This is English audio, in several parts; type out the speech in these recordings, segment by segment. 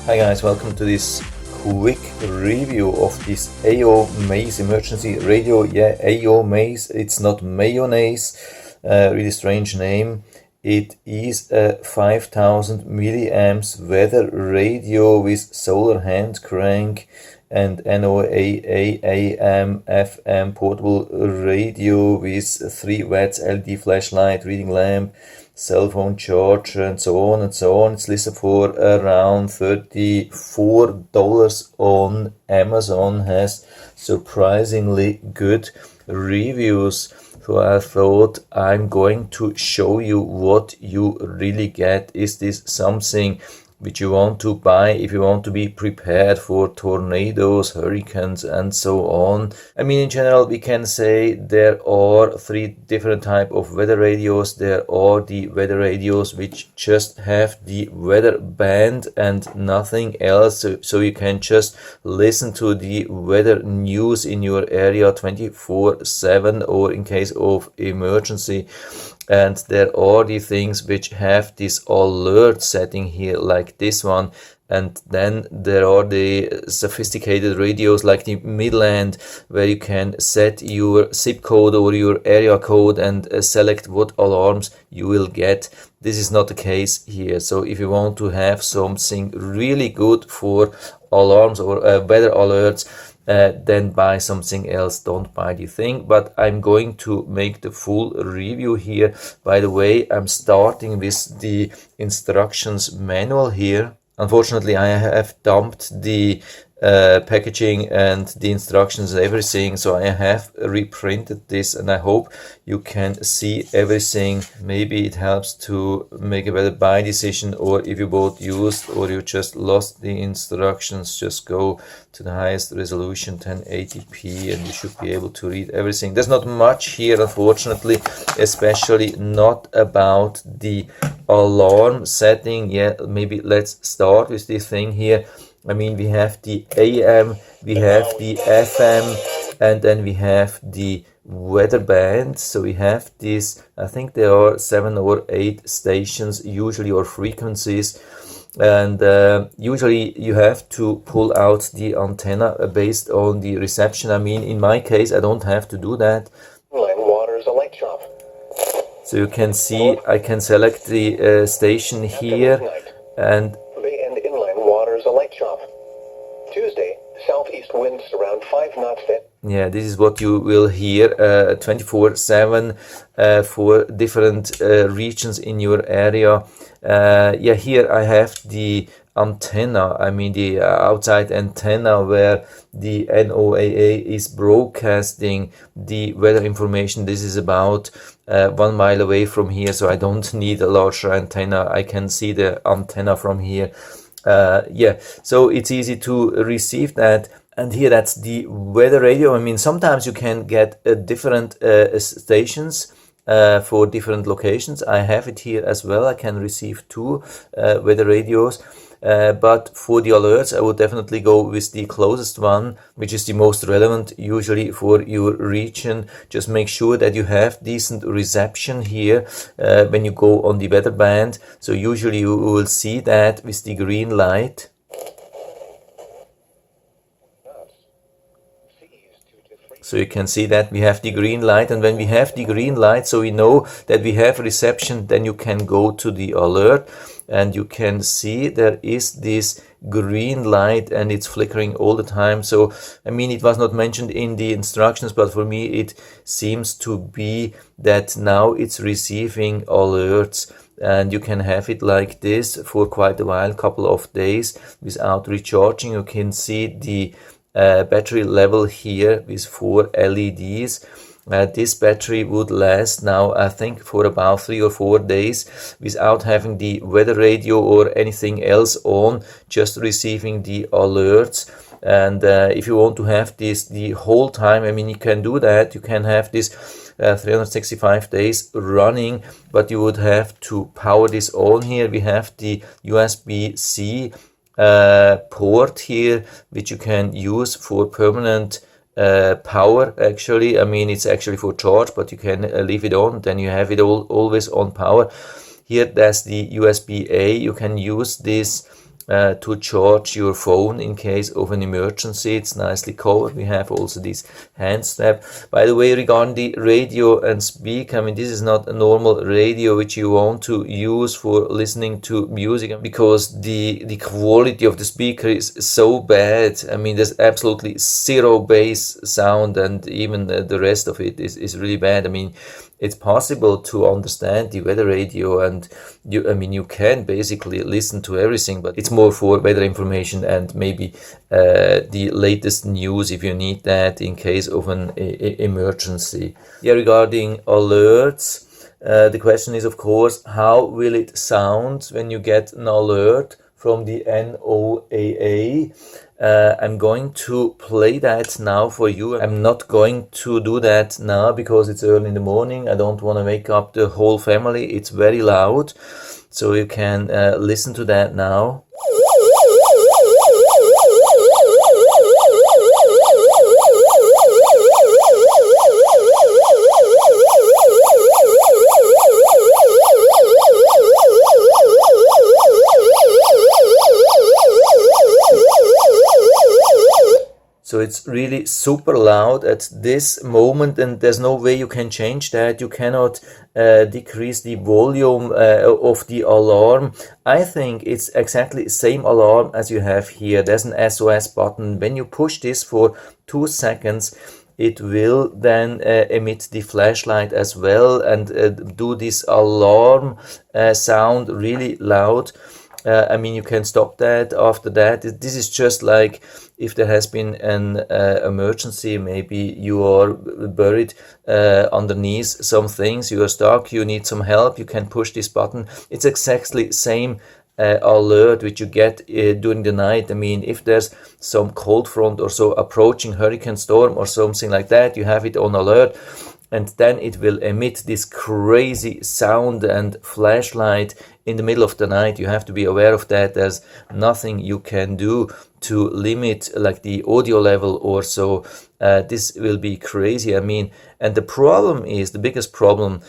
Hi guys, welcome to this quick review of this AOMAIS emergency radio. Yeah, AOMAIS, it's not mayonnaise, really strange name. It is a 5000 milliamps weather radio with solar hand crank and NOAA AM FM portable radio with 3 watts LED flashlight, reading lamp, cell phone charger, and so on and so on. It's listed for around $34 on Amazon. Has surprisingly good reviews. So I thought I'm going to show you what you really get. Is this something which you want to buy if you want to be prepared for tornadoes, hurricanes, and so on? I mean, in general, we can say there are 3 different type of weather radios. There are the weather radios which just have the weather band and nothing else, so you can just listen to the weather news in your area 24/7 or in case of emergency. And there are the things which have this alert setting here, like this one. And then there are the sophisticated radios like the Midland, where you can set your zip code or your area code and select what alarms you will get. This is not the case here. So if you want to have something really good for alarms or weather alerts, then buy something else. Don't buy the thing. But I'm going to make the full review here. By the way, I'm starting with the instructions manual here. Unfortunately, I have dumped the packaging and the instructions and everything, so I have reprinted this, and I hope you can see everything. Maybe it helps to make a better buy decision, or if you bought used or you just lost the instructions, just go to the highest resolution 1080p and you should be able to read everything. There's not much here, unfortunately, especially not about the alarm setting. Yeah, maybe let's start with this thing here. I mean, we have the AM, we have the FM, and then we have the weather band. So we have this, I think there are 7 or 8 stations usually, or frequencies. And usually you have to pull out the antenna based on the reception. I mean, in my case, I don't have to do that. So you can see, I can select the station here, and Tuesday, southeast winds around 5 knots. Yeah, this is what you will hear 24/7 for different regions in your area. Yeah, here I have the antenna, I mean the outside antenna where the NOAA is broadcasting the weather information. This is about 1 mile away from here, so I don't need a larger antenna. I can see the antenna from here. Yeah, so it's easy to receive that. And here, that's the weather radio. I mean, sometimes you can get different stations for different locations. I have it here as well. I can receive 2 weather radios. But for the alerts, I would definitely go with the closest one, which is the most relevant usually for your region. Just make sure that you have decent reception here when you go on the weather band. So usually you will see that with the green light. So you can see that we have the green light, and when we have the green light, so we know that we have reception, then you can go to the alert, and you can see there is this green light and it's flickering all the time. So I mean, it was not mentioned in the instructions, but for me it seems to be that now it's receiving alerts, and you can have it like this for quite a while, couple of days without recharging. You can see the battery level here with 4 LEDs. This battery would last now, I think, for about 3 or 4 days without having the weather radio or anything else on, just receiving the alerts. And if you want to have this the whole time, I mean, you can do that. You can have this 365 days running, but you would have to power this on. Here we have the USB-C port here, which you can use for permanent power. Actually, I mean, it's actually for charge, but you can leave it on, then you have it always on power. Here, that's the USB-A. You can use this to charge your phone in case of an emergency. It's nicely covered. We have also this hand strap. By the way, regarding the radio and speak, I mean, this is not a normal radio which you want to use for listening to music, because the quality of the speaker is so bad. I mean, there's absolutely zero bass sound, and even the rest of it is really bad. I mean, it's possible to understand the weather radio, and you can basically listen to everything, but it's more for weather information and maybe the latest news if you need that in case of an emergency. Yeah, regarding alerts, the question is, of course, how will it sound when you get an alert from the NOAA? I'm going to play that now for you. I'm not going to do that now because it's early in the morning. I don't want to wake up the whole family. It's very loud. So you can listen to that now. So it's really super loud at this moment, and there's no way you can change that. You cannot decrease the volume of the alarm. I think it's exactly the same alarm as you have here. There's an SOS button. When you push this for 2 seconds, it will then emit the flashlight as well and do this alarm sound really loud. I mean, you can stop that after that. This is just like if there has been an emergency, maybe you are buried underneath some things, you are stuck, you need some help, you can push this button. It's exactly same alert which you get during the night. I mean, if there's some cold front or so approaching, hurricane storm or something like that, you have it on alert, and then it will emit this crazy sound and flashlight in the middle of the night. You have to be aware of that. There's nothing you can do to limit like the audio level or so. This will be crazy. I mean, and the problem is, the biggest problem,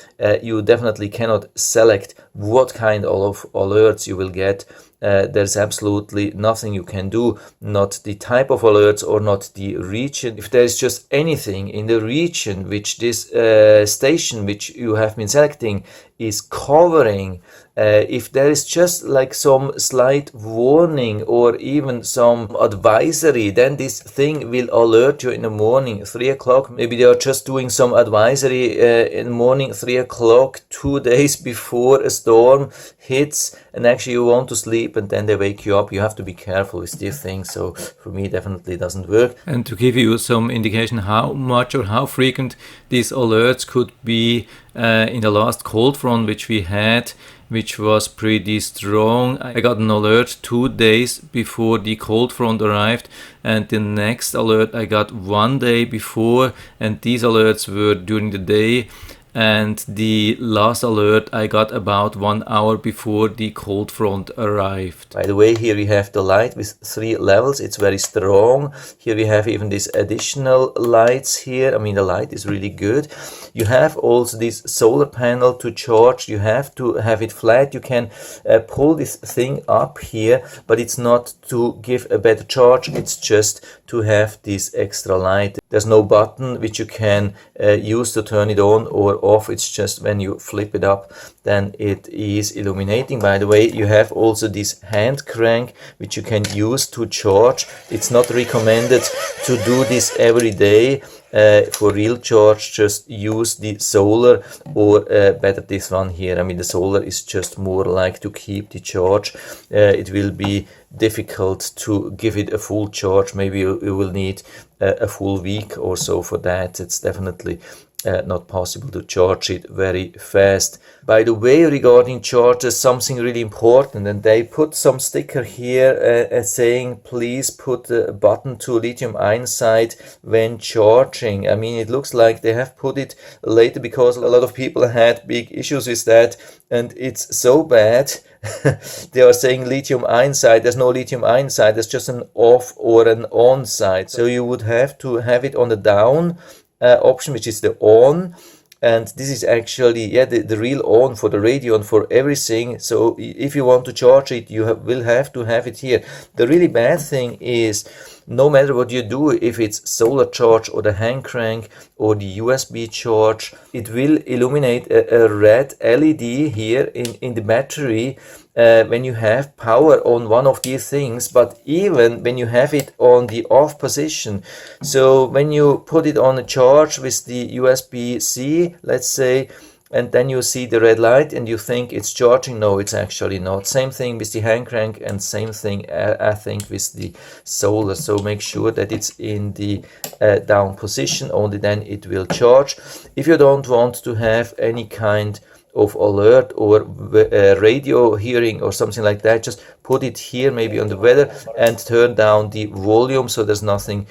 you definitely cannot select what kind of alerts you will get. There's absolutely nothing you can do, not the type of alerts or not the region. If there is just anything in the region which this station which you have been selecting is covering, if there is just like some slight warning or even some advisory, then this thing will alert you in the morning, 3 o'clock. Maybe they are just doing some advisory in the morning, 3 o'clock, 2 days before a storm hits, and actually you want to sleep, and then they wake you up. You have to be careful with this thing. So for me, definitely doesn't work. And to give you some indication how much or how frequent these alerts could be, in the last cold front which we had, which was pretty strong, I got an alert 2 days before the cold front arrived, and the next alert I got 1 day before, and these alerts were during the day. And the last alert I got about 1 hour before the cold front arrived. By the way, here we have the light with 3 levels. It's very strong. Here we have even these additional lights here. I mean, the light is really good. You have also this solar panel to charge. You have to have it flat. You can pull this thing up here, but it's not to give a better charge. It's just to have this extra light. There's no button which you can use to turn it on or off. It's just when you flip it up, then it is illuminating. By the way, you have also this hand crank which you can use to charge. It's not recommended to do this every day. For real charge, just use the solar, or better this one here. I mean, the solar is just more like to keep the charge. It will be difficult to give it a full charge. Maybe you will need a full week or so for that. It's definitely not possible to charge it very fast. By the way, regarding chargers, something really important, and they put some sticker here saying please put a button to lithium ion side when charging. I mean, it looks like they have put it later because a lot of people had big issues with that, and it's so bad. They are saying lithium ion side. There's no lithium ion side. There's just an off or an on side. So you would have to have it on the down option, which is the on, and this is actually the real on for the radio and for everything. So if you want to charge it, you will have to have it here. The really bad thing is, no matter what you do, if it's solar charge or the hand crank or the USB charge, it will illuminate a red LED here in the battery when you have power on one of these things, but even when you have it on the off position. So when you put it on a charge with the USB-C, let's say, and then you see the red light and you think it's charging. No, it's actually not. Same thing with the hand crank, and same thing I think with the solar. So make sure that it's in the down position, only then it will charge. If you don't want to have any kind of alert or radio hearing or something like that, just put it here, maybe on the weather, and turn down the volume so there's nothing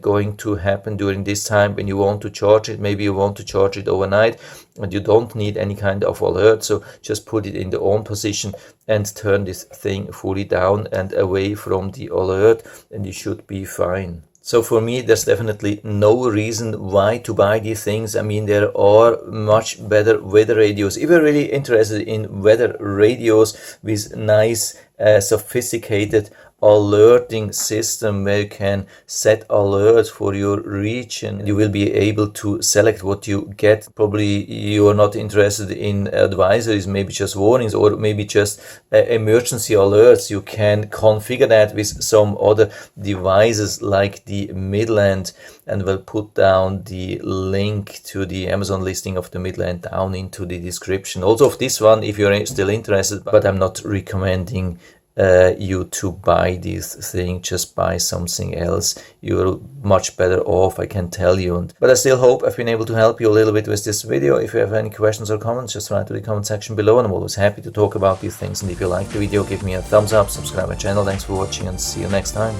going to happen during this time when you want to charge it. Maybe you want to charge it overnight and you don't need any kind of alert, so just put it in the on position and turn this thing fully down and away from the alert, and you should be fine. So for me, there's definitely no reason why to buy these things. I mean, there are much better weather radios. If you're really interested in weather radios with nice, sophisticated alerting system where you can set alerts for your region, you will be able to select what you get. Probably you are not interested in advisories, maybe just warnings, or maybe just emergency alerts. You can configure that with some other devices like the Midland, and we'll put down the link to the Amazon listing of the Midland down into the description. Also of this one, if you're still interested, but I'm not recommending you to buy this thing. Just buy something else. You're much better off, I can tell you. But I still hope I've been able to help you a little bit with this video. If you have any questions or comments, just write to the comment section below, and I'm always happy to talk about these things. And if you like the video, give me a thumbs up, subscribe my channel. Thanks for watching, and see you next time.